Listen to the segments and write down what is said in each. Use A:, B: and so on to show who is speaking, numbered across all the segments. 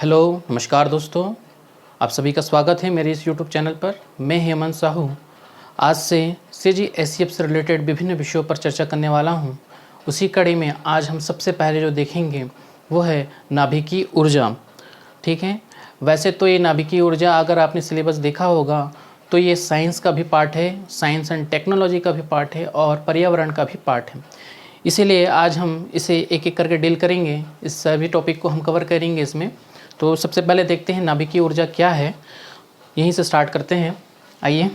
A: Hello नमस्कार दोस्तों, आप सभी का स्वागत है मेरे इस यूट्यूब चैनल पर। मैं हेमंत साहू आज से CGSEF से रिलेटेड विभिन्न विषयों पर चर्चा करने वाला हूं। उसी कड़ी में आज हम सबसे पहले जो देखेंगे वो है नाभिकीय ऊर्जा। ठीक है, वैसे तो ये नाभिकीय ऊर्जा अगर आपने सिलेबस देखा होगा तो ये साइंस का भी पार्ट है, साइंस एंड टेक्नोलॉजी का भी पार्ट है और पर्यावरण का भी पार्ट है। इसीलिए आज हम इसे एक एक करके डील करेंगे, इस सभी टॉपिक को हम कवर करेंगे इसमें। तो सबसे पहले देखते हैं नाभिकीय ऊर्जा क्या है, यहीं से स्टार्ट करते हैं। आइए,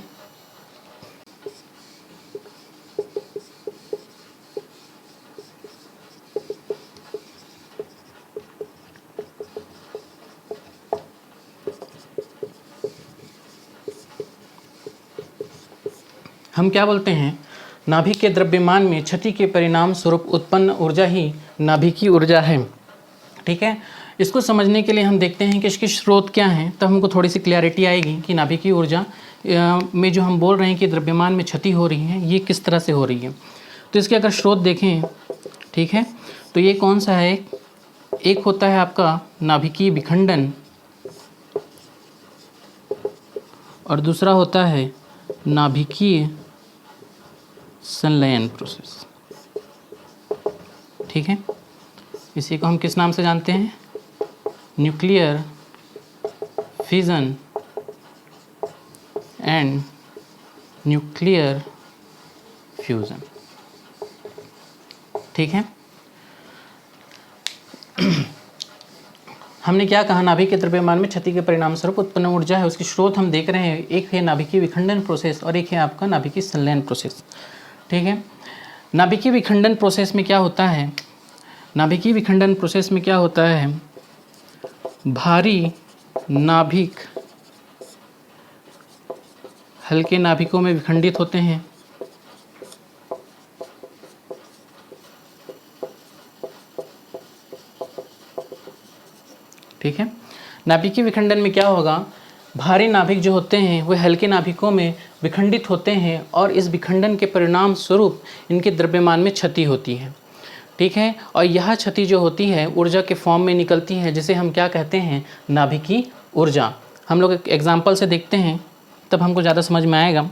A: हम क्या बोलते हैं, नाभिक के द्रव्यमान में क्षति के परिणाम स्वरूप उत्पन्न ऊर्जा ही नाभिकीय ऊर्जा है। ठीक है, इसको समझने के लिए हम देखते हैं कि इसके स्रोत क्या हैं, तब हमको थोड़ी सी क्लैरिटी आएगी कि नाभिकीय ऊर्जा में जो हम बोल रहे हैं कि द्रव्यमान में क्षति हो रही है, ये किस तरह से हो रही है। तो इसके अगर स्रोत देखें, ठीक है, तो ये कौन सा है, एक होता है आपका नाभिकीय विखंडन और दूसरा होता है नाभिकीय संलयन प्रोसेस। ठीक है, इसी को हम किस नाम से जानते हैं, nuclear fission and nuclear fusion. ठीक है, हमने क्या कहा, नाभिक के द्रव्यमान में क्षति के परिणाम स्वरूप उत्पन्न ऊर्जा है, उसके स्रोत हम देख रहे हैं, एक है नाभिकीय विखंडन प्रोसेस और एक है आपका नाभिकीय संलयन प्रोसेस। ठीक है, नाभिकीय विखंडन प्रोसेस में क्या होता है, नाभिकीय विखंडन प्रोसेस में क्या होता है, भारी नाभिक हल्के नाभिकों में विखंडित होते हैं। ठीक है, नाभिकीय विखंडन में क्या होगा, भारी नाभिक जो होते हैं वे हल्के नाभिकों में विखंडित होते हैं और इस विखंडन के परिणाम स्वरूप इनके द्रव्यमान में क्षति होती है। ठीक है, और यह क्षति जो होती है ऊर्जा के फॉर्म में निकलती है, जिसे हम क्या कहते हैं, नाभिकीय ऊर्जा। हम लोग एक एग्जाम्पल से देखते हैं तब हमको ज़्यादा समझ में आएगा।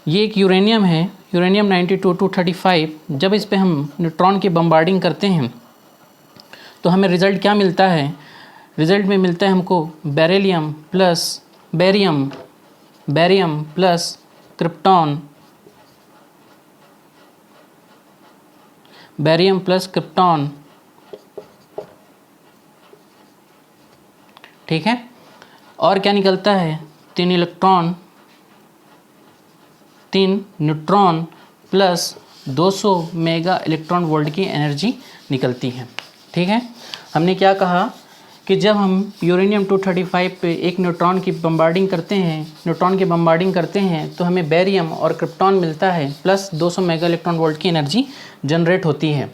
A: ये एक यूरेनियम है, यूरेनियम 92-235। जब इस पे हम न्यूट्रॉन की बम्बार्डिंग करते हैं तो हमें रिज़ल्ट क्या मिलता है, रिज़ल्ट में मिलता है हमको beryllium plus barium, barium plus krypton, barium plus krypton. ठीक है, और क्या निकलता है, 3 electron 3 neutron plus 200 mega electron volt की एनर्जी निकलती है। ठीक है, हमने क्या कहा कि जब हम यूरेनियम 235 पे एक न्यूट्रॉन की बम्बार्डिंग करते हैं, न्यूट्रॉन की बम्बार्डिंग करते हैं तो हमें बेरियम और क्रिप्टॉन मिलता है प्लस 200 मेगा इलेक्ट्रॉन वोल्ट की एनर्जी जनरेट होती है।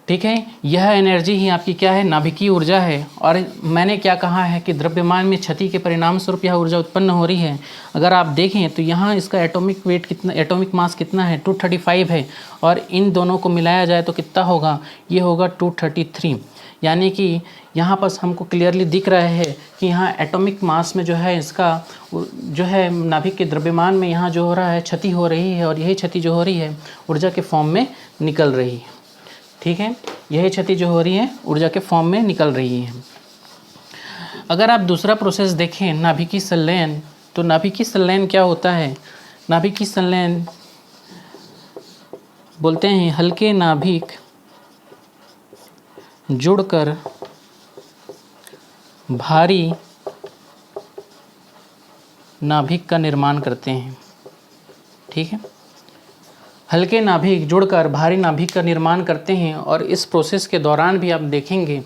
A: ठीक है, यह एनर्जी ही आपकी क्या है, नाभिकीय ऊर्जा है। और मैंने क्या कहा है कि द्रव्यमान में क्षति के परिणाम स्वरूप यह ऊर्जा उत्पन्न हो रही है। अगर आप देखें तो यहाँ इसका एटॉमिक वेट कितना, एटॉमिक मास कितना है, 235 है, और इन दोनों को मिलाया जाए तो कितना होगा, ये होगा 233। यानी कि यहाँ पर हमको क्लियरली दिख रहा है कि यहाँ एटॉमिक मास में जो है इसका जो है नाभिक के द्रव्यमान में यहाँ जो हो रहा है क्षति हो रही है, और यही क्षति जो हो रही है ऊर्जा के फॉर्म में निकल रही है। ठीक है, यही क्षति जो हो रही है ऊर्जा के फॉर्म में निकल रही है। अगर आप दूसरा प्रोसेस देखें, नाभिकीय संलयन, तो नाभिकीय संलयन क्या होता है, नाभिकीय संलयन बोलते हैं हल्के नाभिक जुड़कर भारी नाभिक का निर्माण करते हैं। ठीक है, हल्के नाभिक जुड़कर भारी नाभिक का निर्माण करते हैं, और इस प्रोसेस के दौरान भी आप देखेंगे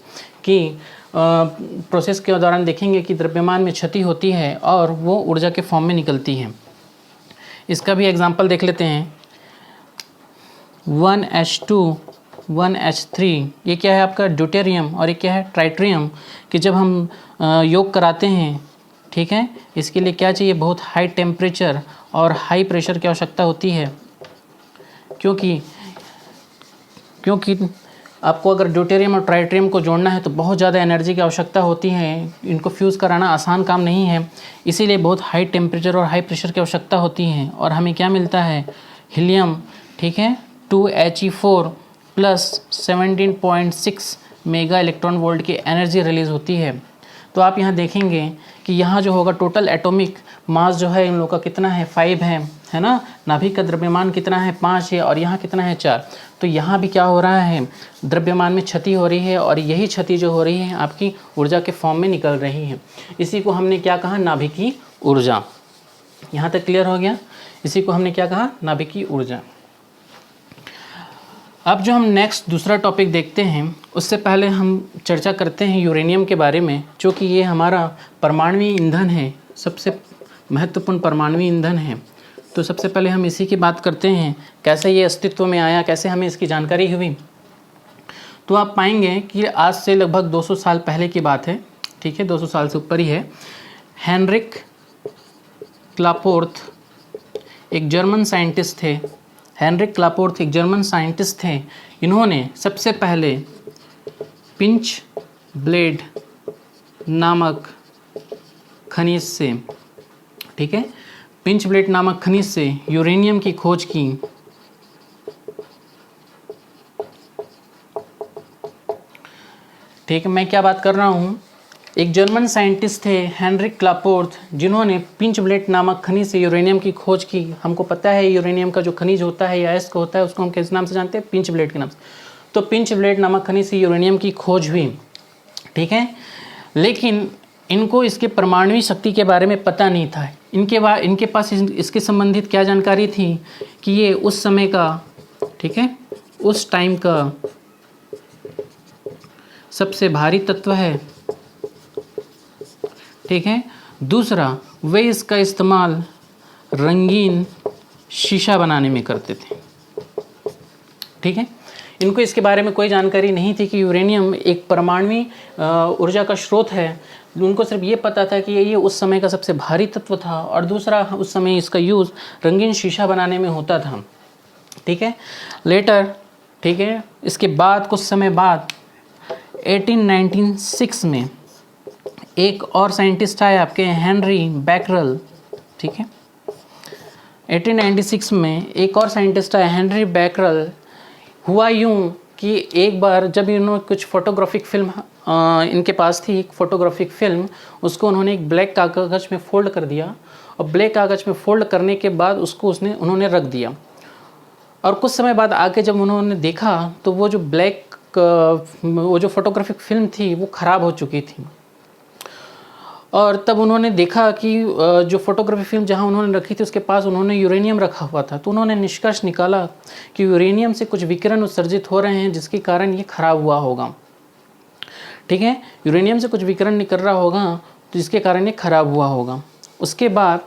A: कि द्रव्यमान में क्षति होती है और वो ऊर्जा के फॉर्म में निकलती है। इसका भी एग्जांपल देख लेते हैं, 1H2 1H3, ये क्या है आपका ड्यूटेरियम, और ये क्या है ट्राइट्रियम, कि जब हम योग कराते हैं, ठीक है, इसके लिए क्या चाहिए, बहुत हाई टेम्परेचर और हाई प्रेशर की आवश्यकता होती है, क्योंकि आपको अगर ड्यूटेरियम और ट्राइटेरियम को जोड़ना है तो बहुत ज़्यादा एनर्जी की आवश्यकता होती है, इनको फ्यूज़ कराना आसान काम नहीं है, इसीलिए बहुत हाई टेम्परेचर और हाई प्रेशर की आवश्यकता होती है। और हमें क्या मिलता है, हीलियम, ठीक है, 2He4 plus 17.6 mega electron volt की एनर्जी रिलीज़ होती है। तो आप यहाँ देखेंगे कि यहाँ जो होगा टोटल एटॉमिक मास जो है इन लोगों का कितना है, 5 है ना। नाभिक का द्रव्यमान कितना है, 5 है, और यहाँ कितना है, 4। तो यहाँ भी क्या हो रहा है, द्रव्यमान में क्षति हो रही है, और यही क्षति जो हो रही है आपकी ऊर्जा के फॉर्म में निकल रही है। इसी को हमने क्या कहा, नाभिकीय ऊर्जा। यहाँ तक क्लियर हो गया। इसी को हमने क्या कहा, नाभिकीय ऊर्जा। अब जो हम नेक्स्ट दूसरा टॉपिक देखते हैं, उससे पहले हम चर्चा करते हैं यूरेनियम के बारे में, क्योंकि ये हमारा परमाणुवीय ईंधन है, सबसे महत्वपूर्ण परमाणुवीय ईंधन है। तो सबसे पहले हम इसी की बात करते हैं, कैसे ये अस्तित्व में आया, कैसे हमें इसकी जानकारी हुई। तो आप पाएंगे कि आज से लगभग 200 साल पहले की बात है, ठीक है, 200 साल से ऊपर ही है। हेनरिक क्लापोर्थ एक जर्मन साइंटिस्ट थे। हेनरिक क्लापोर्थ एक जर्मन साइंटिस्ट थे। इन्होंने सबसे पहले पिंच ब्लेड नामक खनिज से, ठीक है, पिंच ब्लेड नामक खनिज से यूरेनियम की खोज की। ठीक है, मैं क्या बात कर रहा हूँ, एक जर्मन साइंटिस्ट थे हेनरिक क्लापोर्थ, जिन्होंने पिंच ब्लेड नामक खनिज से यूरेनियम की खोज की। हमको पता है यूरेनियम का जो खनिज होता है या अयस्क होता है उसको हम किस नाम से जानते हैं, पिंच ब्लेड के नाम से। तो पिंच ब्लेड नामक खनिज से यूरेनियम की खोज हुई, ठीक है, लेकिन इनको इसके परमाणुवीय शक्ति के बारे में पता नहीं था। इनके पास इसके संबंधित क्या जानकारी थी कि ये उस समय का, ठीक है, उस टाइम का सबसे भारी तत्व है, ठीक है। दूसरा, वे इसका इस्तेमाल रंगीन शीशा बनाने में करते थे, ठीक है। इनको इसके बारे में कोई जानकारी नहीं थी कि यूरेनियम एक परमाणुवीय ऊर्जा का स्रोत है। उनको सिर्फ ये पता था कि ये उस समय का सबसे भारी तत्व था, और दूसरा उस समय इसका यूज़ रंगीन शीशा बनाने में होता था, ठीक है। लेटर, ठीक है, इसके बाद कुछ समय बाद 1896 में एक और साइंटिस्ट आए आपके, हेनरी बैकरल, ठीक है। 1896 में एक और साइंटिस्ट आए, हेनरी बैकरल। हुआ यूँ कि एक बार जब इन्होंने कुछ फोटोग्राफिक फिल्म इनके पास थी, एक फोटोग्राफिक फिल्म, उसको उन्होंने एक ब्लैक कागज़ में फ़ोल्ड कर दिया, और ब्लैक कागज़ में फ़ोल्ड करने के बाद उसको उन्होंने रख दिया। और कुछ समय बाद आके जब उन्होंने देखा तो वो जो फोटोग्राफिक फिल्म थी वो ख़राब हो चुकी थी। और तब उन्होंने देखा कि जो फोटोग्राफी फिल्म जहां उन्होंने रखी थी उसके पास उन्होंने यूरेनियम रखा हुआ था। तो उन्होंने निष्कर्ष निकाला कि यूरेनियम से कुछ विकिरण उत्सर्जित हो रहे हैं जिसके कारण ये खराब हुआ होगा, ठीक है। यूरेनियम से कुछ विकिरण निकल रहा होगा तो जिसके कारण ये खराब हुआ होगा। उसके बाद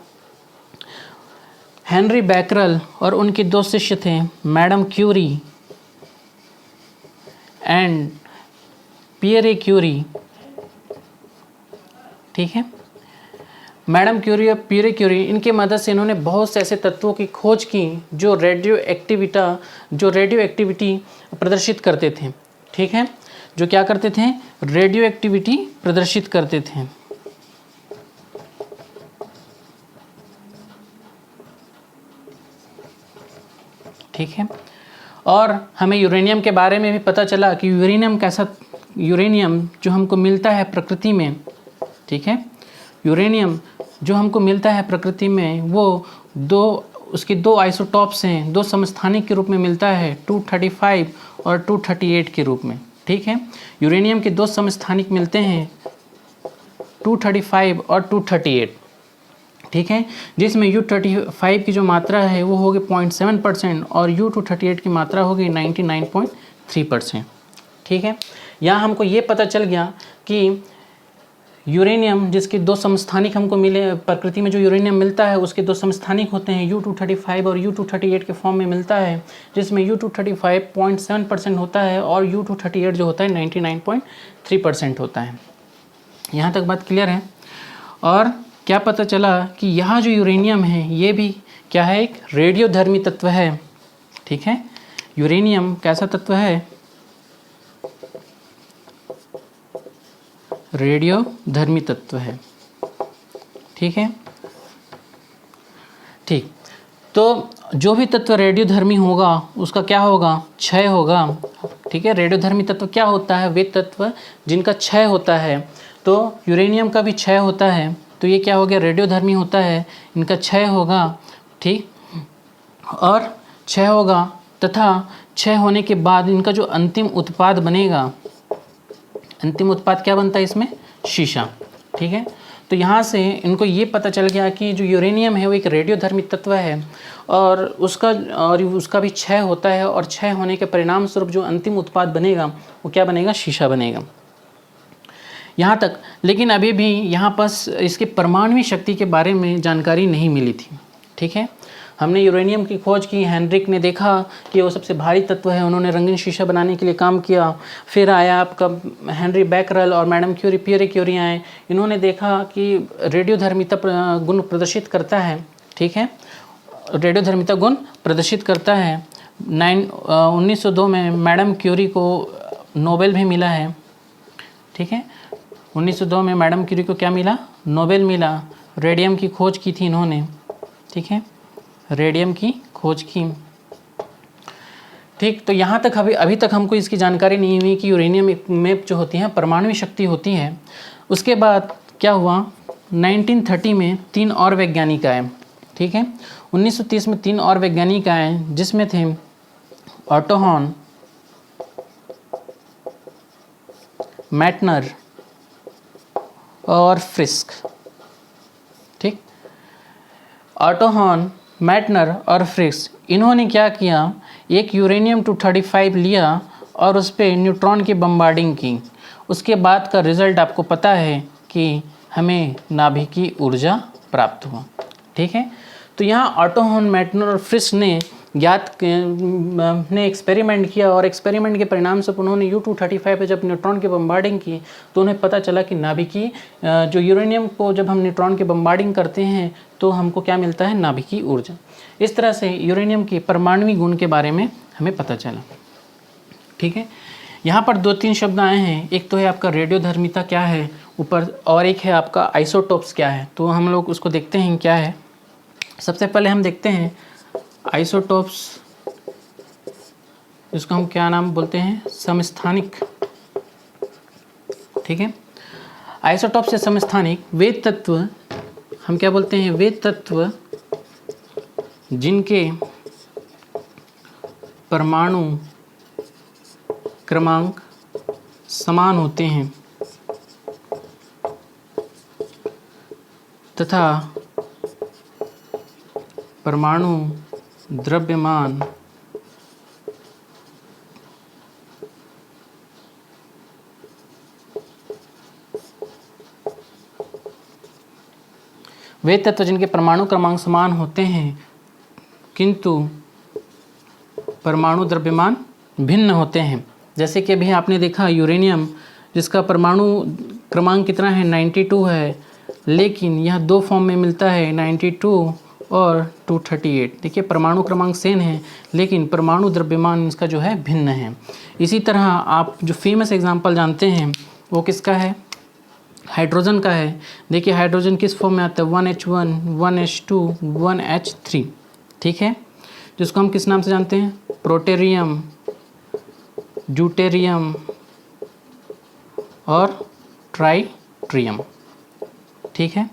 A: हेनरी बैकरल और उनके दो शिष्य थे, Madam Curie and Pierre Curie, ठीक है। मैडम क्यूरी और पियरे क्यूरी, इनके मदद से इन्होंने बहुत से ऐसे तत्वों की खोज की जो रेडियो एक्टिविटी प्रदर्शित करते थे, ठीक है, जो क्या करते थे, रेडियो एक्टिविटी प्रदर्शित करते थे, ठीक है। और हमें यूरेनियम के बारे में भी पता चला कि यूरेनियम जो हमको मिलता है प्रकृति में, ठीक है, यूरेनियम जो हमको मिलता है प्रकृति में वो उसके दो आइसोटॉप्स हैं, दो समस्थानिक के रूप में मिलता है, 235 और 238 के रूप में, ठीक है। यूरेनियम के दो समस्थानिक मिलते हैं, 235 और 238, ठीक है, जिसमें U35 की जो मात्रा है वो होगी 0.7% और U238 की मात्रा होगी 99.3%, ठीक है। यहाँ हमको ये पता चल गया कि यूरेनियम जिसके दो समस्थानिक हमको मिले, प्रकृति में जो यूरेनियम मिलता है उसके दो समस्थानिक होते हैं, U235 और U238 के फॉर्म में मिलता है, जिसमें U235 0.7% होता है और U238 जो होता है 99.3% होता है। यहाँ तक बात क्लियर है। और क्या पता चला कि यहाँ जो यूरेनियम है ये भी क्या है, एक रेडियोधर्मी तत्व है, ठीक है। यूरेनियम कैसा तत्व है, रेडियोधर्मी तत्व है। ठीक है, ठीक। तो जो भी तत्व रेडियोधर्मी होगा उसका क्या होगा, क्षय होगा। ठीक है, रेडियोधर्मी तत्व क्या होता है, वे तत्व जिनका क्षय होता है। तो यूरेनियम का भी क्षय होता है, तो ये क्या हो गया, रेडियोधर्मी होता है, इनका क्षय होगा। ठीक, और क्षय होगा तथा क्षय होने के बाद इनका जो अंतिम उत्पाद बनेगा, अंतिम उत्पाद क्या बनता है इसमें, शीशा। ठीक है, तो यहाँ से इनको ये पता चल गया कि जो यूरेनियम है वो एक रेडियोधर्मी तत्व है और उसका भी क्षय होता है, और क्षय होने के परिणाम स्वरूप जो अंतिम उत्पाद बनेगा वो क्या बनेगा, शीशा बनेगा। यहाँ तक, लेकिन अभी भी यहाँ पास इसकी परमाणु शक्ति के बारे में जानकारी नहीं मिली थी। ठीक है, हमने यूरेनियम की खोज की, हेनरिक ने देखा कि वो सबसे भारी तत्व है, उन्होंने रंगीन शीशा बनाने के लिए काम किया। फिर आया आपका हेनरी बैकरल और मैडम क्यूरी, पियरे क्यूरी आए, इन्होंने देखा कि रेडियोधर्मिता गुण प्रदर्शित करता है। ठीक है, रेडियोधर्मिता गुण प्रदर्शित करता है। 1902 में मैडम क्यूरी को नोबेल भी मिला है। ठीक है, 1902 में मैडम क्यूरी को क्या मिला, नोबेल मिला। रेडियम की खोज की थी इन्होंने। ठीक है, रेडियम की खोज की। ठीक, तो यहाँ तक अभी तक हमको इसकी जानकारी नहीं हुई कि यूरेनियम में जो होती है परमाणु शक्ति होती है। उसके बाद क्या हुआ, 1930 में 3 और वैज्ञानिक आए। ठीक है, 1930 में 3 और वैज्ञानिक आए, जिसमें थे ऑटो हॉर्न, मैटनर और फ्रिस्क। ठीक, ऑटो हॉर्न, मैटनर और फ्रिस्क, इन्होंने क्या किया, एक यूरेनियम 235 लिया और उस पर न्यूट्रॉन की बम्बार्डिंग की। उसके बाद का रिज़ल्ट आपको पता है कि हमें नाभिकीय ऊर्जा प्राप्त हुआ। ठीक है, तो यहाँ ऑटो हॉर्न, मैटनर और फ्रिस्क ने एक्सपेरिमेंट किया, और एक्सपेरिमेंट के परिणाम से उन्होंने U-235 पे जब न्यूट्रॉन की बम्बार्डिंग की तो उन्हें पता चला कि नाभिकीय जो यूरेनियम को जब हम न्यूट्रॉन की बम्बार्डिंग करते हैं तो हमको क्या मिलता है, नाभिकीय ऊर्जा। इस तरह से यूरेनियम के परमाणु गुण के बारे में हमें पता चला। ठीक है, यहाँ पर 2-3 शब्द आए हैं, एक तो है आपका रेडियोधर्मिता क्या है ऊपर, और एक है आपका आइसोटोप्स क्या है। तो हम लोग उसको देखते हैं क्या है। सबसे पहले हम देखते हैं आइसोटोप्स, इसको हम क्या नाम बोलते हैं, समस्थानिक। ठीक है, आइसोटोप से समस्थानिक वे तत्व हम क्या बोलते हैं, वे तत्व जिनके परमाणु क्रमांक समान होते हैं तथा परमाणु द्रव्यमान वे तत्व जिनके परमाणु क्रमांक समान होते हैं किंतु परमाणु द्रव्यमान भिन्न होते हैं। जैसे कि अभी आपने देखा यूरेनियम, जिसका परमाणु क्रमांक कितना है, 92 है, लेकिन यह 2 फॉर्म में मिलता है, 92 और 238। देखिए परमाणु क्रमांक सेम है लेकिन परमाणु द्रव्यमान इसका जो है भिन्न है। इसी तरह आप जो फेमस एग्जांपल जानते हैं वो किसका है, हाइड्रोजन का है। देखिए हाइड्रोजन किस फॉर्म में आता है, 1H1, 1H2, 1H3। ठीक है, जिसको हम किस नाम से जानते हैं, प्रोटेरियम, ड्यूटेरियम और ट्राइट्रियम। ठीक है,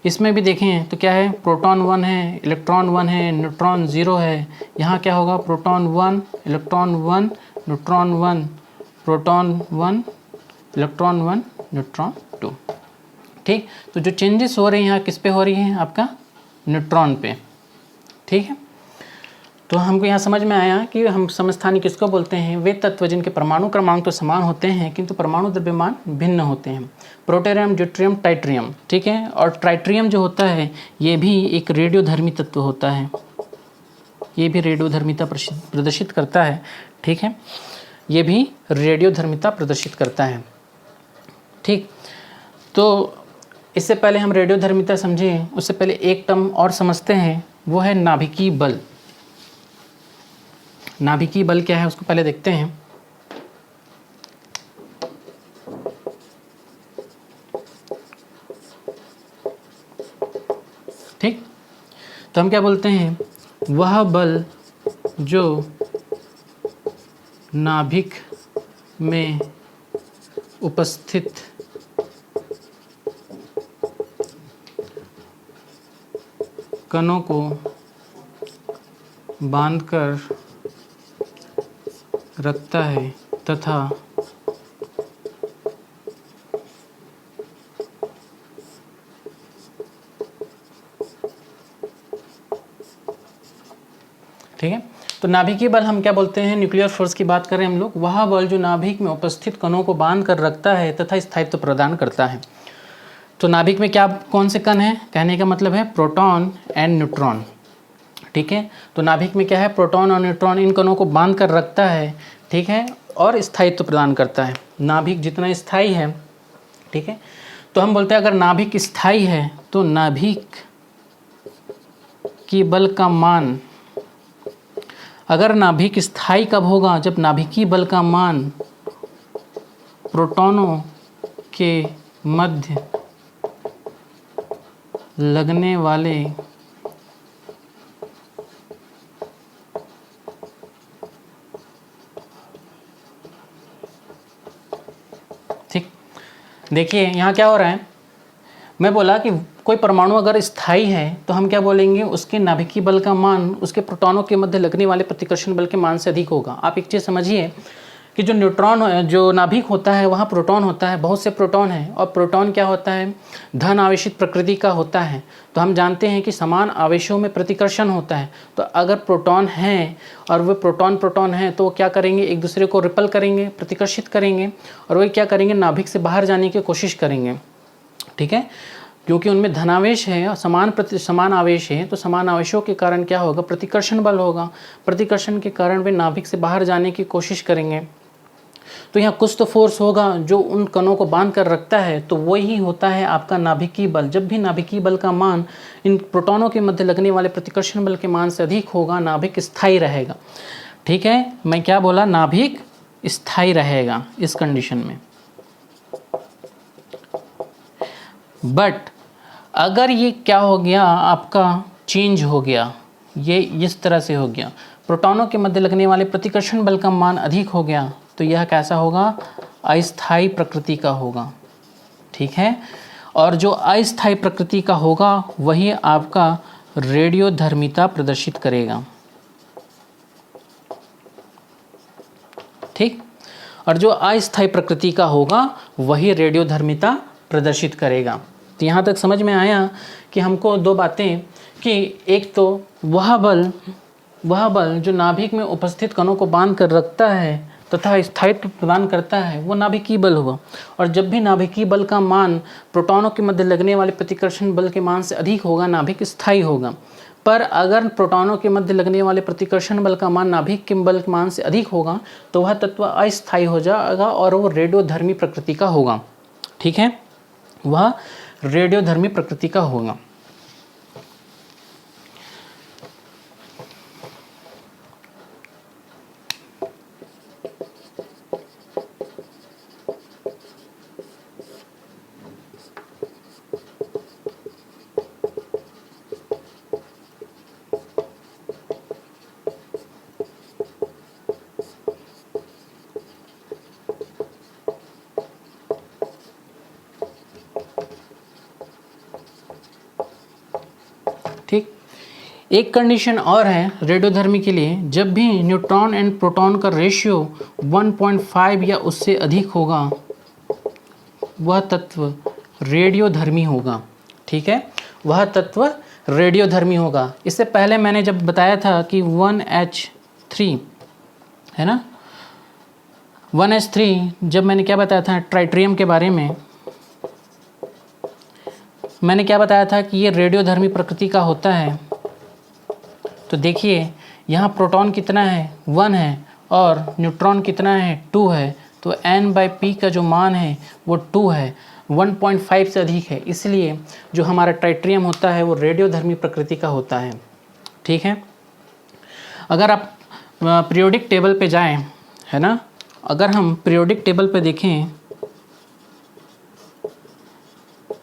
A: इसमें भी देखें तो क्या है, प्रोटॉन 1 है, इलेक्ट्रॉन 1 है, न्यूट्रॉन 0 है। यहाँ क्या होगा, proton 1, electron 1, neutron 1, proton 1, electron 1, neutron 2। ठीक, तो जो चेंजेस हो रही हैं यहाँ किस पे हो रही हैं, आपका न्यूट्रॉन पे। ठीक है, तो हमको यहाँ समझ में आया कि हम समस्थानिक किसको बोलते हैं, वे तत्व जिनके परमाणु क्रमांक तो समान होते हैं किंतु परमाणु द्रव्यमान भिन्न होते हैं। प्रोटेरियम, ड्यूटेरियम, ट्राइट्रियम। ठीक है, और ट्राइट्रियम जो होता है ये भी एक रेडियोधर्मी तत्व होता है, ये भी रेडियोधर्मिता प्रदर्शित करता है। ठीक है, ये भी रेडियोधर्मिता प्रदर्शित करता है। ठीक, तो इससे पहले हम रेडियोधर्मिता समझें उससे पहले एक टर्म और समझते हैं, वो है नाभिकीय बल। नाभिकीय बल क्या है उसको पहले देखते हैं। तो हम क्या बोलते हैं, वह बल जो नाभिक में उपस्थित कणों को बांधकर रखता है तथा ठीक है। तो नाभिकीय बल हम क्या बोलते हैं, न्यूक्लियर फोर्स की बात करें हम लोग, वह बल जो नाभिक में उपस्थित कणों को बांध कर रखता है तथा स्थायित्व प्रदान करता है। तो नाभिक में क्या कौन से कण हैं, कहने का मतलब है प्रोटॉन एंड न्यूट्रॉन। ठीक है, तो नाभिक में क्या है, प्रोटॉन और न्यूट्रॉन, इन कणों को बांध कर रखता है, ठीक है, और स्थायित्व प्रदान करता है। नाभिक जितना स्थायी है, ठीक है, तो हम बोलते हैं अगर नाभिक स्थायी है तो नाभिक की बल का मान, अगर नाभिक स्थायी कब होगा, जब नाभिकीय बल का मान प्रोटॉनों के मध्य लगने वाले ठीक। देखिए यहाँ क्या हो रहा है, मैं बोला कि कोई परमाणु अगर स्थायी है तो हम क्या बोलेंगे, उसके नाभिकीय बल का मान उसके प्रोटॉनों के मध्य लगने वाले प्रतिकर्षण बल के मान से अधिक होगा। आप एक चीज़ समझिए कि जो न्यूट्रॉन, जो नाभिक होता है वहाँ प्रोटॉन होता है, बहुत से प्रोटॉन हैं, और प्रोटॉन क्या होता है, धन आवेशित प्रकृति का होता है। तो हम जानते हैं कि समान आवेशों में प्रतिकर्षण होता है। तो अगर प्रोटॉन हैं और वे प्रोटॉन हैं तो क्या करेंगे, एक दूसरे को रिपल करेंगे, प्रतिकर्षित करेंगे, और वे क्या करेंगे, नाभिक से बाहर जाने की कोशिश करेंगे। ठीक है, क्योंकि उनमें धनावेश है और समान आवेश है, तो समान आवेशों के कारण क्या होगा, प्रतिकर्षण बल होगा। प्रतिकर्षण के कारण वे नाभिक से बाहर जाने की कोशिश करेंगे। तो यहाँ कुछ तो फोर्स होगा जो उन कणों को बांध कर रखता है, तो वही होता है आपका नाभिकीय बल। जब भी नाभिकीय बल का मान इन प्रोटॉनों के मध्य लगने वाले प्रतिकर्षण बल के मान से अधिक होगा, नाभिक स्थायी रहेगा। ठीक है, मैं क्या बोला, नाभिक स्थायी रहेगा इस कंडीशन में। बट अगर ये क्या हो गया, आपका चेंज हो गया, ये इस तरह से हो गया, प्रोटॉनों के मध्य लगने वाले प्रतिकर्षण बल का मान अधिक हो गया, तो यह कैसा होगा, अस्थायी प्रकृति का होगा। ठीक है, और जो अस्थायी प्रकृति का होगा वही आपका रेडियोधर्मिता प्रदर्शित करेगा। ठीक, और जो अस्थायी प्रकृति का होगा वही रेडियोधर्मिता प्रदर्शित करेगा। तो यहाँ तक समझ में आया कि हमको दो बातें, कि एक तो वह बल जो नाभिक में उपस्थित कणों को बांध कर रखता है तथा स्थायित्व प्रदान करता है, वो नाभिकीय बल होगा। और जब भी नाभिकीय बल का मान प्रोटॉनों के मध्य लगने वाले प्रतिकर्षण बल के मान से अधिक होगा, नाभिक स्थायी होगा। पर अगर प्रोटॉनों के मध्य लगने वाले प्रतिकर्षण बल का मान नाभिक के बल के मान से अधिक होगा, तो वह तत्व अस्थायी हो जाएगा और वो रेडियोधर्मी प्रकृति का होगा। ठीक है, वह रेडियोधर्मी प्रकृति का होगा। ठीक, एक कंडीशन और है रेडियोधर्मी के लिए, जब भी न्यूट्रॉन एंड प्रोटॉन का रेशियो 1.5 या उससे अधिक होगा, वह तत्व रेडियोधर्मी होगा। ठीक है, वह तत्व रेडियोधर्मी होगा। इससे पहले मैंने जब बताया था कि 1H3 है ना, 1H3, जब मैंने क्या बताया था ट्राइट्रियम के बारे में, मैंने क्या बताया था कि ये रेडियोधर्मी प्रकृति का होता है। तो देखिए यहाँ प्रोटॉन कितना है, 1 है, और न्यूट्रॉन कितना है, 2 है। तो n/p का जो मान है वो 2 है, 1.5 से अधिक है, इसलिए जो हमारा ट्राइट्रियम होता है वो रेडियोधर्मी प्रकृति का होता है। ठीक है, अगर आप पीरियोडिक टेबल पे जाएं, है ना, अगर हम पीरियोडिक टेबल पे देखें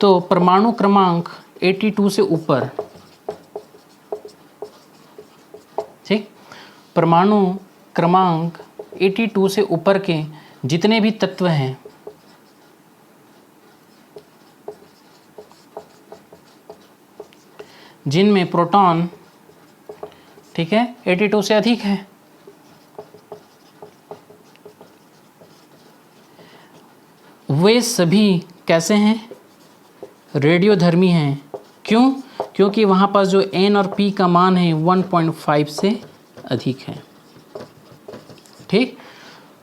A: तो परमाणु क्रमांक 82 से ऊपर परमाणु क्रमांक 82 से ऊपर के जितने भी तत्व हैं जिनमें प्रोटॉन, ठीक है, 82 से अधिक है, वे सभी कैसे हैं? रेडियोधर्मी हैं। क्यों? क्योंकि वहाँ पर जो N और P का मान है 1.5 से अधिक है। ठीक,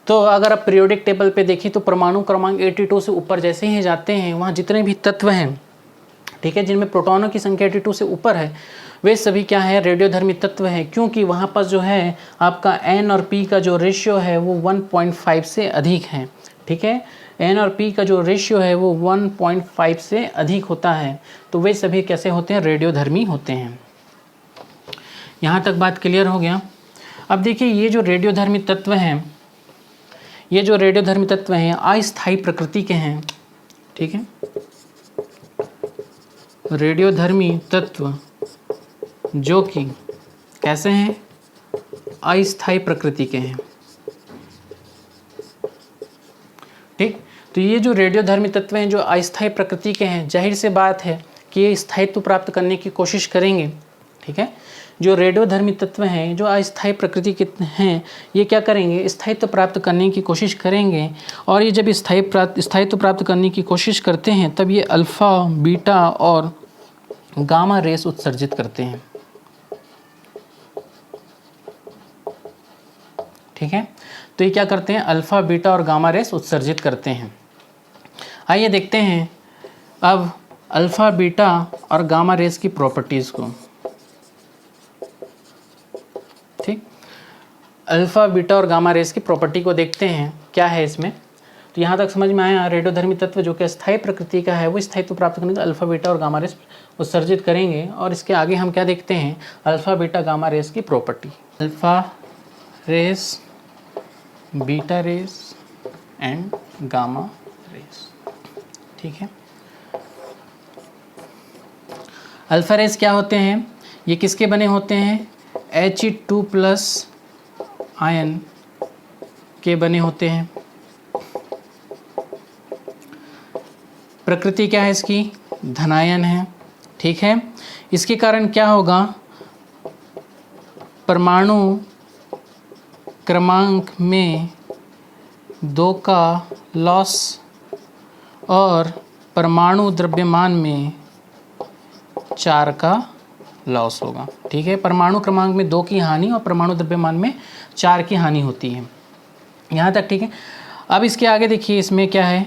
A: तो अगर आप पीरियोडिक टेबल पे देखें तो परमाणु क्रमांक 82 से ऊपर जैसे ही जाते हैं, वहाँ जितने भी तत्व हैं, ठीक है, जिनमें प्रोटॉनों की संख्या 82 से ऊपर है, वे सभी क्या है? रेडियोधर्मी तत्व है। क्योंकि वहाँ पर जो है आपका N और P का जो रेशियो है वो 1.5 से अधिक है। ठीक है, N और P का जो रेशियो है वो 1.5 से अधिक होता है, तो वे सभी कैसे होते हैं? रेडियोधर्मी होते हैं। यहाँ तक बात क्लियर हो गया। अब देखिए ये जो रेडियोधर्मी तत्व हैं, ये जो रेडियोधर्मी तत्व हैं अस्थायी प्रकृति के हैं। ठीक है, रेडियोधर्मी तत्व जो कि कैसे हैं? अस्थायी प्रकृति के हैं। ठीक, तो ये जो रेडियोधर्मी तत्व हैं जो अस्थायी प्रकृति के हैं, जाहिर से बात है कि ये स्थायित्व प्राप्त करने की कोशिश करेंगे। ठीक है, जो रेडियोधर्मी तत्व हैं जो अस्थायी प्रकृति के हैं, ये क्या करेंगे? स्थायित्व प्राप्त करने की कोशिश करेंगे। और ये जब स्थायित्व प्राप्त करने की कोशिश करते हैं तब ये अल्फ़ा, बीटा और गामा रेस उत्सर्जित करते हैं। ठीक है, तो ये क्या करते हैं? अल्फ़ा, बीटा और गामा रेस उत्सर्जित करते हैं। आइए देखते हैं अब अल्फ़ा, बीटा और गामा रेस की प्रॉपर्टीज़ को। ठीक, अल्फ़ा, बीटा और गामा रेस की प्रॉपर्टी को देखते हैं क्या है इसमें। तो यहाँ तक समझ में आया, रेडियोधर्मी तत्व जो कि स्थायी प्रकृति का है वो स्थायित्व प्राप्त करने के अल्फ़ा, बीटा और गामा रेस उत्सर्जित करेंगे। और इसके आगे हम क्या देखते हैं? अल्फ़ा, बीटा, गामा रेस की property. Alpha rays, beta rays and gamma rays. ठीक है, अल्फ़ा रेस क्या होते हैं? ये किसके बने होते हैं? He2+ आयन के बने होते हैं। प्रकृति क्या है इसकी? धनायन है। ठीक है, इसके कारण क्या होगा? परमाणु क्रमांक में 2 का लॉस और परमाणु द्रव्यमान में 4 का लॉस होगा। ठीक है, परमाणु क्रमांक में 2 की हानि और परमाणु द्रव्यमान में 4 की हानि होती है। यहाँ तक ठीक है। अब इसके आगे देखिए इसमें क्या है,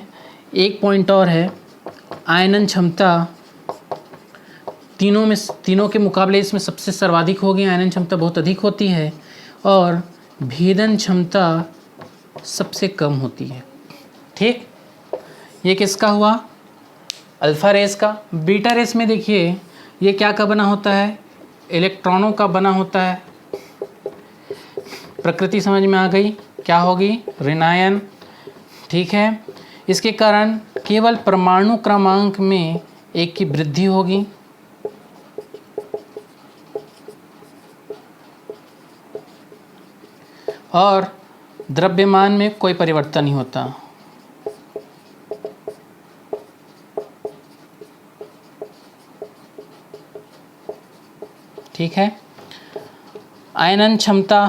A: एक पॉइंट और है, आयनन क्षमता तीनों के मुकाबले इसमें सबसे सर्वाधिक होगी, आयनन क्षमता बहुत अधिक होती है और भेदन क्षमता सबसे कम होती है। ठीक, ये किसका हुआ? अल्फ़ा रेस का। बीटा रेस में देखिए ये क्या का बना होता है? इलेक्ट्रॉनों का बना होता है। प्रकृति समझ में आ गई, क्या होगी? ऋणायन। ठीक है, इसके कारण केवल परमाणु क्रमांक में 1 की वृद्धि होगी। और द्रव्यमान में कोई परिवर्तन नहीं होता। ठीक है, आयनन क्षमता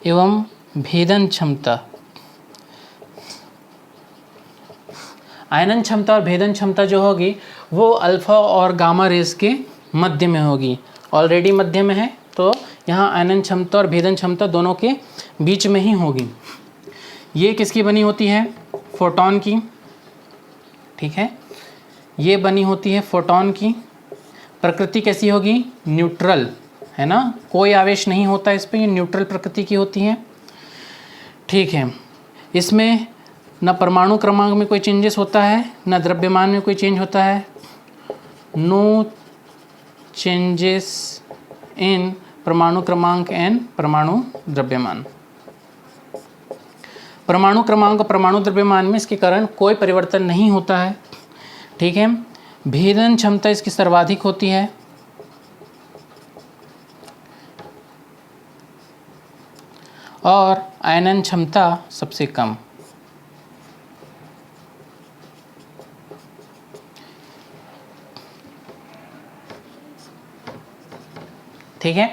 A: एवं भेदन क्षमता। आयनन क्षमता और भेदन क्षमता जो होगी वो अल्फ़ा और गामा रेस के मध्य में होगी। ऑलरेडी मध्य में है तो यहाँ आयनन क्षमता और भेदन क्षमता दोनों के बीच में ही होगी। ये किसकी बनी होती है? फोटॉन की। ठीक है, ये बनी होती है फोटॉन की। प्रकृति कैसी होगी? न्यूट्रल, है ना, कोई आवेश नहीं होता इस पर, ये न्यूट्रल प्रकृति की होती है। ठीक है, इसमें न परमाणु क्रमांक में कोई चेंजेस होता है, न द्रव्यमान में कोई चेंज होता है। नो चेंजेस इन परमाणु क्रमांक एंड परमाणु द्रव्यमान। परमाणु क्रमांक और परमाणु द्रव्यमान में इसके कारण कोई परिवर्तन नहीं होता है। ठीक है, भेदन क्षमता इसकी सर्वाधिक होती है और आयनन क्षमता सबसे कम। ठीक है,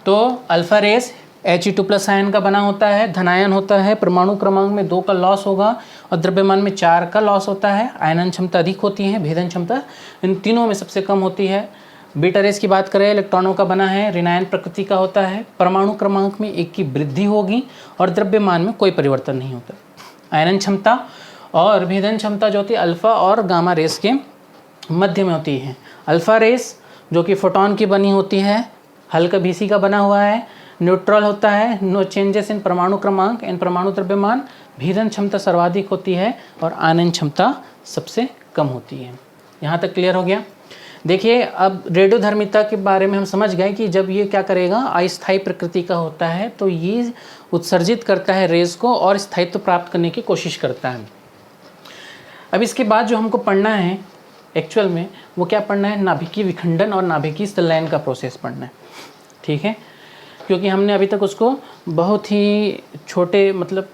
A: तो अल्फा रेस He2+ आयन का बना होता है, धनायन होता है, परमाणु क्रमांक में 2 का लॉस होगा और द्रव्यमान में 4 का लॉस होता है। आयनन क्षमता अधिक होती है, भेदन क्षमता इन तीनों में सबसे कम होती है। बीटा रेस की बात करें, इलेक्ट्रॉनों का बना है, ऋणायन प्रकृति का होता है, परमाणु क्रमांक में 1 की वृद्धि होगी और द्रव्यमान में कोई परिवर्तन नहीं होता। आयनन क्षमता और भेदन क्षमता जो होती है अल्फा और गामा रेस के मध्य में होती है। अल्फा रेस जो कि फोटोन की बनी होती है, हल्का Bc का बना हुआ है, न्यूट्रल होता है, नो चेंजेस इन परमाणु क्रमांक इन परमाणु द्रव्यमान, भेदन क्षमता सर्वाधिक होती है और आयनन क्षमता सबसे कम होती है। यहाँ तक क्लियर हो गया। देखिए, अब रेडियोधर्मिता के बारे में हम समझ गए कि जब ये क्या करेगा, अस्थायी प्रकृति का होता है तो ये उत्सर्जित करता है रेस को और स्थायित्व प्राप्त करने की कोशिश करता है। अब इसके बाद जो हमको पढ़ना है एक्चुअल में, वो क्या पढ़ना है, नाभिकीय विखंडन और नाभिकीय संलयन का प्रोसेस पढ़ना है। ठीक है, क्योंकि हमने अभी तक उसको बहुत ही छोटे मतलब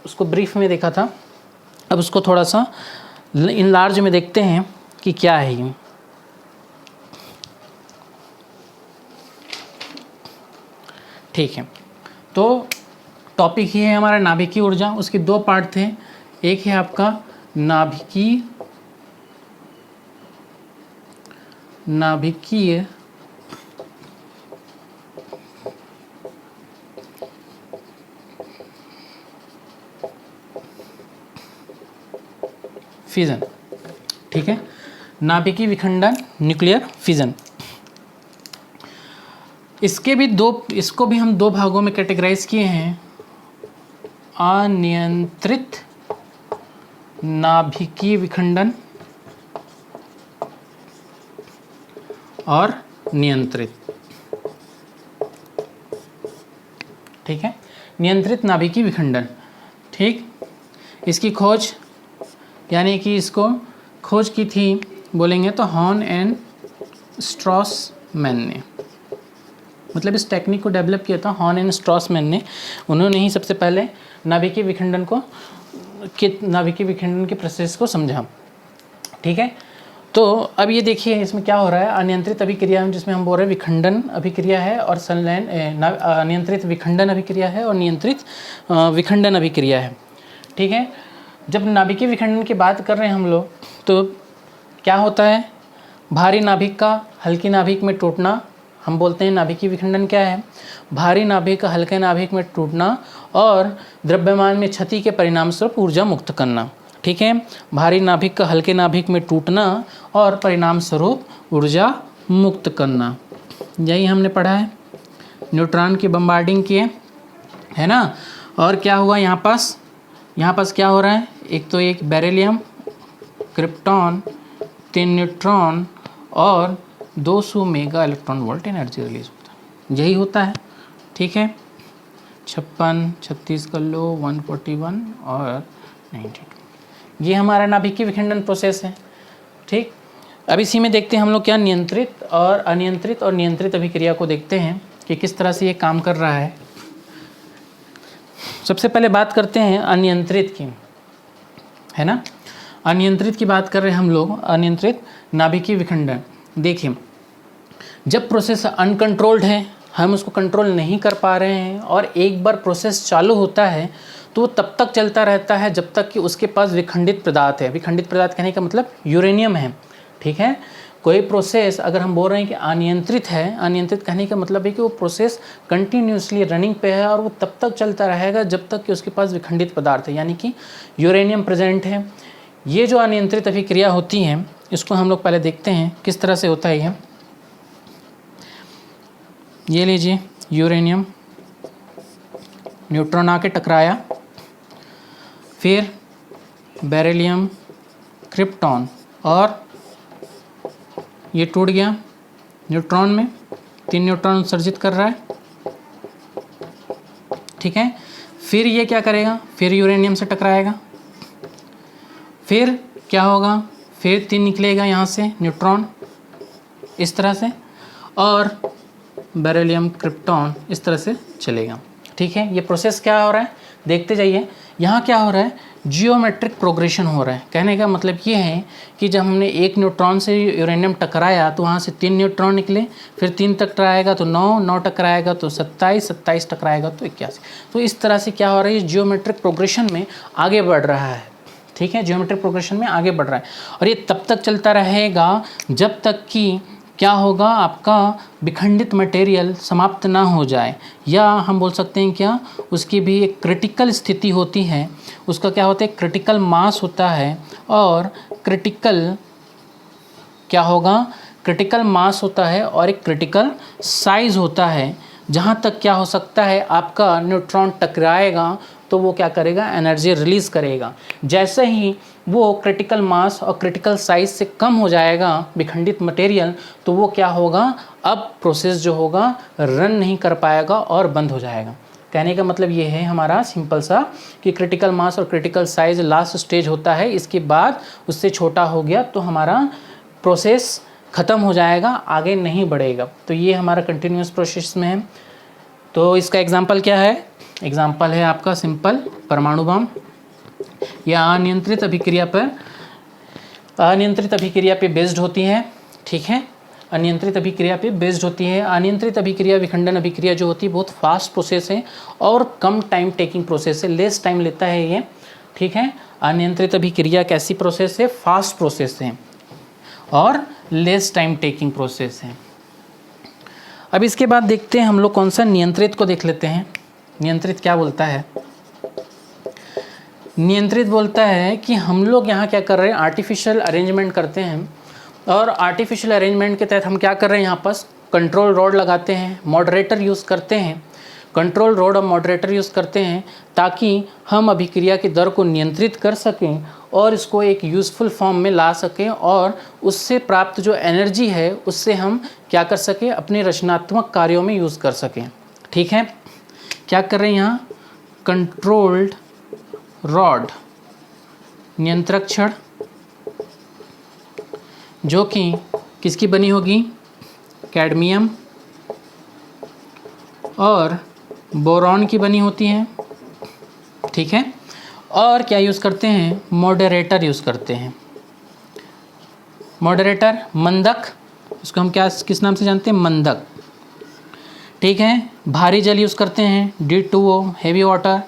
A: उसको ब्रीफ में देखा था, अब उसको थोड़ा सा इन लार्ज में देखते हैं कि क्या है ये। ठीक है, तो टॉपिक ये है हमारा नाभिकीय ऊर्जा। उसके 2 पार्ट थे, एक है आपका नाभिकीय फिजन। ठीक है, नाभिकीय विखंडन, न्यूक्लियर फिजन। इसको भी हम 2 भागों में कैटेगराइज किए हैं, अनियंत्रित नाभिकीय विखंडन और नियंत्रित। ठीक है, नियंत्रित नाभिकीय विखंडन। ठीक, इसकी खोज यानी कि इसको खोज की थी बोलेंगे तो हॉर्न एंड स्ट्रॉसमैन ने, मतलब इस टेक्निक को डेवलप किया था हॉर्न एंड स्ट्रॉसमैन ने। उन्होंने ही सबसे पहले नाभिकीय विखंडन के प्रोसेस को समझा। ठीक है, तो अब ये देखिए इसमें क्या हो रहा है, अनियंत्रित अभिक्रिया में जिसमें हम बोल रहे हैं विखंडन अभिक्रिया है और संलयन, अनियंत्रित विखंडन अभिक्रिया है और नियंत्रित विखंडन अभिक्रिया है। ठीक है, जब नाभिकीय विखंडन की बात कर रहे हैं हम लोग तो क्या होता है, भारी नाभिक का हल्की नाभिक में टूटना, हम बोलते हैं नाभिकीय विखंडन क्या है, भारी नाभिक का हल्के नाभिक में टूटना और द्रव्यमान में क्षति के परिणाम स्वरूप ऊर्जा मुक्त करना। ठीक है, भारी नाभिक का हल्के नाभिक में टूटना और परिणाम स्वरूप ऊर्जा मुक्त करना, यही हमने पढ़ा है। न्यूट्रॉन की बम्बार्डिंग किए, है ना, और क्या हुआ यहाँ पास क्या हो रहा है, एक तो एक बेरिलियम, क्रिप्टॉन, 3 न्यूट्रॉन और 200 mega electron volt energy release होता है, यही होता है। ठीक है, 56, 36 कर लो, 141 और 92, ये हमारा नाभिकीय विखंडन प्रोसेस है। ठीक, अब इसी में देखते हैं हम लोग क्या नियंत्रित और अनियंत्रित और नियंत्रित अभिक्रिया को देखते हैं कि किस तरह से ये काम कर रहा है। सबसे पहले बात करते हैं अनियंत्रित की, है ना, अनियंत्रित की बात कर रहे हैं हम लोग, अनियंत्रित नाभिकीय विखंडन। देखिए, जब प्रोसेस अनकंट्रोल्ड है, हम उसको कंट्रोल नहीं कर पा रहे हैं और एक बार प्रोसेस चालू होता है तो वो तब तक चलता रहता है जब तक कि उसके पास विखंडित पदार्थ है। विखंडित पदार्थ कहने का मतलब यूरेनियम है। ठीक है, कोई प्रोसेस अगर हम बोल रहे हैं कि अनियंत्रित है, अनियंत्रित कहने का मतलब है कि वो प्रोसेस कंटिन्यूसली रनिंग पे है और वो तब तक चलता रहेगा जब तक कि उसके पास विखंडित पदार्थ है, यानी कि यूरेनियम प्रेजेंट है। ये जो अनियंत्रित अभिक्रिया होती है इसको हम लोग पहले देखते हैं किस तरह से होता है। ये लीजिए, यूरेनियम न्यूट्रॉन आके टकराया, फिर बेरिलियम, क्रिप्टॉन और ये टूट गया न्यूट्रॉन में, 3 न्यूट्रॉन उत्सर्जित कर रहा है। ठीक है, फिर ये क्या करेगा, फिर यूरेनियम से टकराएगा, फिर क्या होगा, फिर 3 निकलेगा यहाँ से न्यूट्रॉन इस तरह से, और बेरिलियम क्रिप्टॉन इस तरह से चलेगा। ठीक है, ये प्रोसेस क्या हो रहा है देखते जाइए। यहाँ क्या हो रहा है, जियोमेट्रिक प्रोग्रेशन हो रहा है। कहने का मतलब ये है कि जब हमने 1 न्यूट्रॉन से यूरेनियम टकराया तो वहाँ से 3 न्यूट्रॉन निकले, फिर 3 टकराएगा तो 9, 9 टकराएगा तो 27, 27 टकराएगा तो 81। तो इस तरह से क्या हो रहा है, जियोमेट्रिक प्रोग्रेशन में आगे बढ़ रहा है। ठीक है, जियोमेट्रिक प्रोग्रेशन में आगे बढ़ रहा है, और ये तब तक चलता रहेगा जब तक कि क्या होगा, आपका विखंडित मटेरियल समाप्त ना हो जाए, या हम बोल सकते हैं क्या, उसकी भी एक क्रिटिकल स्थिति होती है। उसका क्या होता है, क्रिटिकल मास होता है, और क्रिटिकल क्या होगा, क्रिटिकल मास होता है और एक क्रिटिकल साइज होता है, जहाँ तक क्या हो सकता है, आपका न्यूट्रॉन टकराएगा तो वो क्या करेगा, एनर्जी रिलीज़ करेगा। जैसे ही वो क्रिटिकल मास और क्रिटिकल साइज से कम हो जाएगा विखंडित मटेरियल, तो वो क्या होगा, अब प्रोसेस जो होगा रन नहीं कर पाएगा और बंद हो जाएगा। कहने का मतलब ये है हमारा सिंपल सा कि क्रिटिकल मास और क्रिटिकल साइज लास्ट स्टेज होता है, इसके बाद उससे छोटा हो गया तो हमारा प्रोसेस ख़त्म हो जाएगा, आगे नहीं बढ़ेगा। तो ये हमारा कंटिन्यूस प्रोसेस में है। तो इसका एग्जांपल क्या है, एग्जांपल है आपका सिंपल परमाणु बम, या अनियंत्रित अभिक्रिया पे बेस्ड होती है। ठीक है, अनियंत्रित अभिक्रिया पे बेस्ड होती है। अनियंत्रित अभिक्रिया, विखंडन अभिक्रिया जो होती है बहुत फास्ट प्रोसेस है और कम टाइम टेकिंग प्रोसेस है, लेस टाइम लेता है ये। ठीक है, अनियंत्रित अभिक्रिया कैसी प्रोसेस है, फास्ट प्रोसेस है और लेस टाइम टेकिंग प्रोसेस है। अब इसके बाद देखते हैं हम लोग कौन सा नियंत्रित को देख लेते हैं। नियंत्रित क्या बोलता है, नियंत्रित बोलता है कि हम लोग यहाँ क्या कर रहे हैं, आर्टिफिशियल अरेंजमेंट करते हैं, और आर्टिफिशियल अरेंजमेंट के तहत हम क्या कर रहे हैं, यहाँ पर कंट्रोल रॉड लगाते हैं, मॉडरेटर यूज़ करते हैं, कंट्रोल रॉड और मॉडरेटर यूज़ करते हैं ताकि हम अभिक्रिया की दर को नियंत्रित कर सकें और इसको एक यूज़फुल फॉर्म में ला सकें, और उससे प्राप्त जो एनर्जी है उससे हम क्या कर सकें, अपने रचनात्मक कार्यों में यूज़ कर सकें। ठीक है, क्या कर रहे हैं यहाँ, कंट्रोल्ड रॉड नियंत्रक छड़, जो कि किसकी बनी होगी, कैडमियम और बोरॉन की बनी होती है। ठीक है, और क्या यूज़ करते हैं, मॉडरेटर यूज़ करते हैं। मॉडरेटर मंदक, इसको हम क्या किस नाम से जानते हैं, मंदक। ठीक है, भारी जल यूज़ करते हैं, D2O हेवी वाटर।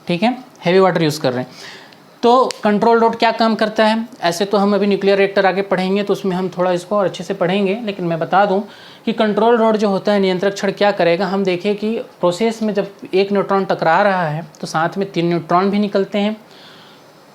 A: ठीक है, हेवी वाटर यूज़ कर रहे हैं। तो कंट्रोल रॉड क्या काम करता है, ऐसे तो हम अभी न्यूक्लियर रिएक्टर आगे पढ़ेंगे तो उसमें हम थोड़ा इसको और अच्छे से पढ़ेंगे, लेकिन मैं बता दूं कि कंट्रोल रॉड जो होता है, नियंत्रक छड़ क्या करेगा, हम देखें कि प्रोसेस में जब 1 न्यूट्रॉन टकरा रहा है तो साथ में 3 न्यूट्रॉन भी निकलते हैं।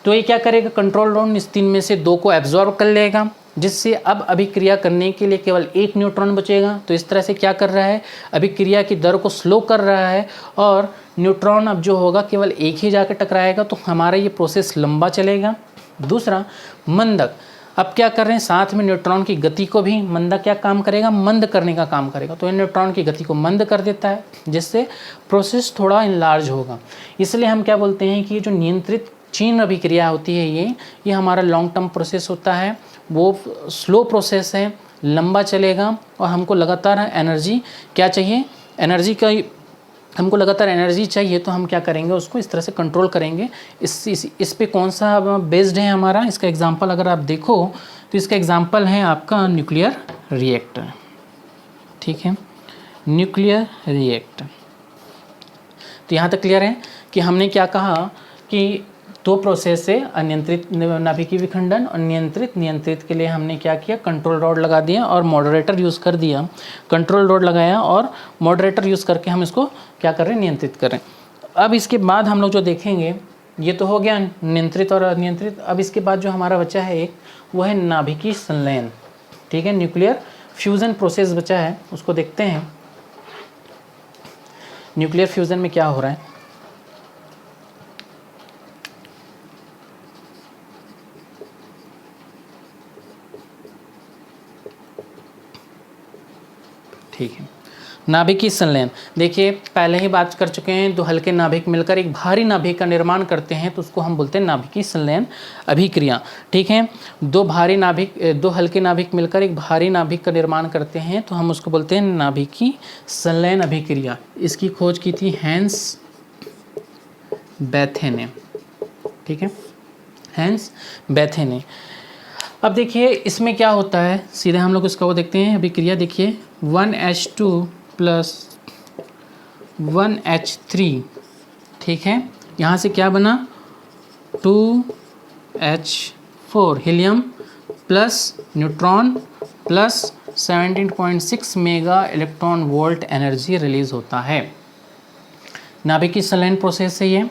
A: तो ये क्या करेगा, कंट्रोल रॉड इस 3 में से 2 को एब्जॉर्ब कर लेगा, जिससे अब अभिक्रिया करने के लिए केवल 1 न्यूट्रॉन बचेगा। तो इस तरह से क्या कर रहा है, अभिक्रिया की दर को स्लो कर रहा है, और न्यूट्रॉन अब जो होगा केवल एक ही जाकर टकराएगा, तो हमारा ये प्रोसेस लंबा चलेगा। दूसरा, मंदक, अब क्या कर रहे हैं, साथ में न्यूट्रॉन की गति को भी मंदक क्या काम करेगा, मंद करने का काम करेगा। तो ये न्यूट्रॉन की गति को मंद कर देता है, जिससे प्रोसेस थोड़ा इनलार्ज होगा। इसलिए हम क्या बोलते हैं कि जो नियंत्रित चीन अभिक्रिया होती है, ये हमारा लॉन्ग टर्म प्रोसेस होता है, वो स्लो प्रोसेस है, लंबा चलेगा, और हमको लगातार एनर्जी क्या चाहिए, एनर्जी का हमको लगातार एनर्जी चाहिए, तो हम क्या करेंगे, उसको इस तरह से कंट्रोल करेंगे। इस पे कौन सा बेस्ड है हमारा, इसका एग्जांपल अगर आप देखो तो इसका एग्जांपल है आपका न्यूक्लियर रिएक्टर। ठीक है, न्यूक्लियर रिएक्टर। तो यहाँ तक क्लियर है कि हमने क्या कहा कि 2 प्रोसेस है, अनियंत्रित नाभिकीय विखंडन और नियंत्रित। नियंत्रित के लिए हमने क्या किया, कंट्रोल रॉड लगा दिया और मॉडरेटर यूज़ कर दिया। कंट्रोल रॉड लगाया और मॉडरेटर यूज़ करके हम इसको क्या कर रहे हैं, नियंत्रित कर रहे हैं। अब इसके बाद हम लोग जो देखेंगे, ये तो हो गया नियंत्रित और अनियंत्रित। अब इसके बाद जो हमारा बचा है एक, वो है नाभिकीय संलयन। ठीक है, न्यूक्लियर फ्यूज़न प्रोसेस बचा है, उसको देखते हैं। न्यूक्लियर फ्यूज़न में क्या हो रहा है, ठीक है। नाभिकीय संलयन, देखिए पहले ही बात कर चुके हैं, दो हल्के नाभिक मिलकर एक भारी नाभिक का निर्माण करते हैं तो उसको हम बोलते हैं नाभिकीय संलयन अभिक्रिया। ठीक है, दो हल्के नाभिक मिलकर एक भारी नाभिक का निर्माण करते हैं तो हम उसको बोलते हैं नाभिकीय संलयन अभिक्रिया। इसकी खोज की थी हैंस बेथे ने। ठीक है, हैंस बेथे ने। अब देखिए इसमें क्या होता है, सीधे हम लोग इसका वो देखते हैं अभिक्रिया। देखिए 1H2 प्लस 1H3, ठीक है, यहाँ से क्या बना 2H4 helium plus neutron plus 17.6 mega electron volt energy release होता है। नाभिकीय संलयन प्रोसेस है ये।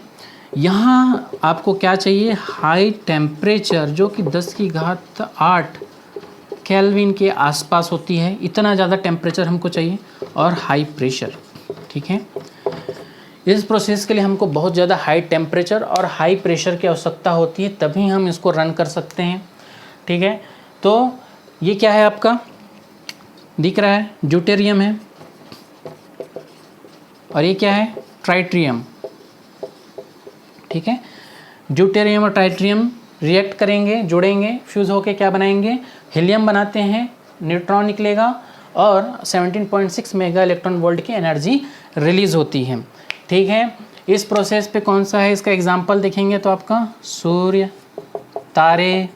A: यहाँ आपको क्या चाहिए, हाई टेम्परेचर जो कि 10⁸ केल्विन के आसपास होती है, इतना ज़्यादा टेम्परेचर हमको चाहिए, और हाई प्रेशर। ठीक है, इस प्रोसेस के लिए हमको बहुत ज़्यादा हाई टेम्परेचर और हाई प्रेशर की आवश्यकता होती है, तभी हम इसको रन कर सकते हैं। ठीक है, तो ये क्या है आपका दिख रहा है, ड्यूटेरियम है, और ये क्या है ट्राइट्रियम। ठीक है, ड्यूटेरियम और ट्राइट्रियम रिएक्ट करेंगे, जुड़ेंगे, फ्यूज़ होके क्या बनाएंगे, हीलियम बनाते हैं, न्यूट्रॉन निकलेगा और 17.6 मेगा इलेक्ट्रॉन वोल्ट की एनर्जी रिलीज़ होती है। ठीक है, इस प्रोसेस पे कौन सा है, इसका एग्जांपल देखेंगे तो आपका सूर्य, तारे,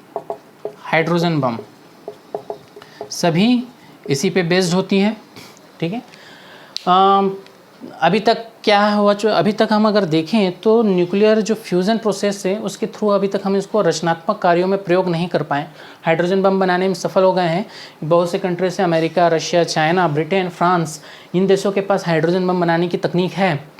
A: हाइड्रोजन बम, सभी इसी पे बेस्ड होती है। ठीक है, अभी तक क्या हुआ, जो अभी तक हम अगर देखें तो न्यूक्लियर जो फ्यूज़न प्रोसेस है उसके थ्रू अभी तक हम इसको रचनात्मक कार्यों में प्रयोग नहीं कर पाए। हाइड्रोजन बम बनाने में सफल हो गए हैं बहुत से कंट्री से, America, Russia, China, Britain, France, इन देशों के पास हाइड्रोजन बम बनाने की तकनीक है।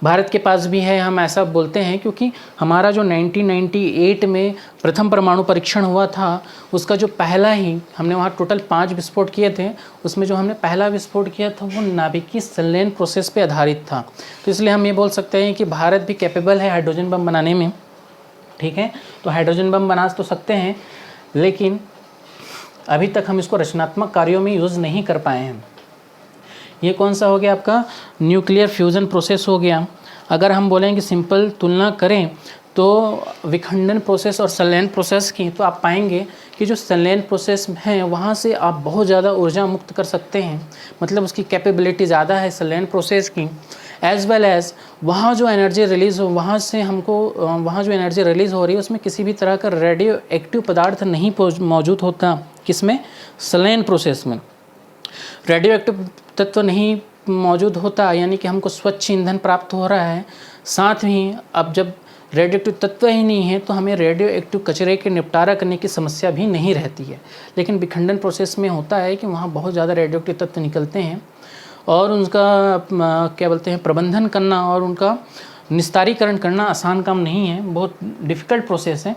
A: भारत के पास भी है, हम ऐसा बोलते हैं क्योंकि हमारा जो 1998 में प्रथम परमाणु परीक्षण हुआ था उसका जो पहला ही हमने वहाँ टोटल 5 विस्फोट किए थे, उसमें जो हमने पहला विस्फोट किया था वो नाभिकीय संलयन प्रोसेस पे आधारित था। तो इसलिए हम ये बोल सकते हैं कि भारत भी कैपेबल है हाइड्रोजन बम बनाने में। ठीक है, तो हाइड्रोजन बम बना तो सकते हैं, लेकिन अभी तक हम इसको रचनात्मक कार्यों में यूज़ नहीं कर पाए हैं। ये कौन सा हो गया आपका, न्यूक्लियर फ्यूज़न प्रोसेस हो गया। अगर हम बोलें कि सिंपल तुलना करें तो विखंडन प्रोसेस और संलयन प्रोसेस की, तो आप पाएंगे कि जो संलयन प्रोसेस है वहाँ से आप बहुत ज़्यादा ऊर्जा मुक्त कर सकते हैं, मतलब उसकी कैपेबिलिटी ज़्यादा है संलयन प्रोसेस की। एज़ वेल एज़ वहाँ जो एनर्जी रिलीज़ हो, वहाँ से हमको वहाँ जो एनर्जी रिलीज़ हो रही है उसमें किसी भी तरह का रेडियो एक्टिव पदार्थ नहीं मौजूद होता। किसमें, संलयन प्रोसेस में रेडियो एक्टिव तत्व नहीं मौजूद होता, यानी कि हमको स्वच्छ ईंधन प्राप्त हो रहा है। साथ ही अब जब रेडियो एक्टिव तत्व ही नहीं है तो हमें रेडियो एक्टिव कचरे के निपटारा करने की समस्या भी नहीं रहती है। लेकिन विखंडन प्रोसेस में होता है कि वहाँ बहुत ज़्यादा रेडियो एक्टिव तत्व निकलते हैं और उनका क्या बोलते हैं प्रबंधन करना और उनका निस्तारीकरण करना आसान काम नहीं है, बहुत डिफ़िकल्ट प्रोसेस है।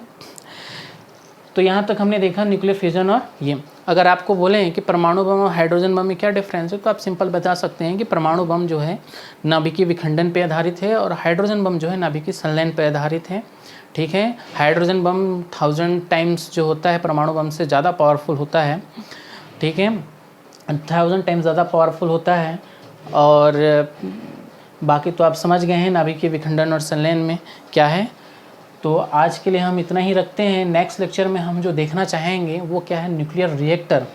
A: तो यहाँ तक हमने देखा न्यूक्लियर फ्यूजन। और ये अगर आपको बोलें कि परमाणु बम और हाइड्रोजन बम में क्या डिफरेंस है, तो आप सिंपल बता सकते हैं कि परमाणु बम जो है नाभिकीय विखंडन पे आधारित है और हाइड्रोजन बम जो है नाभिकीय संलयन पे आधारित है। ठीक है, हाइड्रोजन बम 1000 टाइम्स जो होता है परमाणु बम से ज़्यादा पावरफुल होता है। ठीक है, 1000 टाइम्स ज़्यादा पावरफुल होता है। और बाकी तो आप समझ गए हैं नाभिकीय विखंडन और संलयन में क्या है। तो आज के लिए हम इतना ही रखते हैं। नेक्स्ट लेक्चर में हम जो देखना चाहेंगे वो क्या है, न्यूक्लियर रिएक्टर।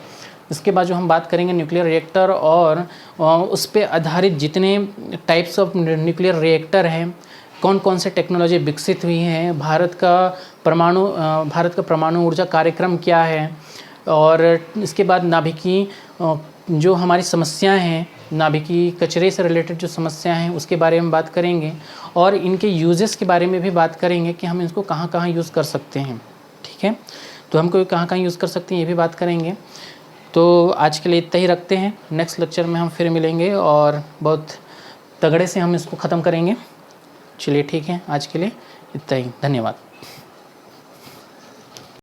A: इसके बाद जो हम बात करेंगे न्यूक्लियर रिएक्टर और उस पर आधारित जितने टाइप्स ऑफ न्यूक्लियर रिएक्टर हैं, कौन कौन से टेक्नोलॉजी विकसित हुई हैं, भारत का परमाणु ऊर्जा कार्यक्रम क्या है, और इसके बाद नाभिकीय जो हमारी समस्याएं हैं, नाभिकीय कचरे से रिलेटेड जो समस्याएं हैं उसके बारे में बात करेंगे और इनके यूजेस के बारे में भी बात करेंगे कि हम इसको कहाँ कहाँ यूज़ कर सकते हैं। ठीक है, तो हमको कहाँ कहाँ यूज़ कर सकते हैं ये भी बात करेंगे। तो आज के लिए इतना ही रखते हैं, नेक्स्ट लेक्चर में हम फिर मिलेंगे और बहुत तगड़े से हम इसको ख़त्म करेंगे। चलिए ठीक है, आज के लिए इतना ही, धन्यवाद।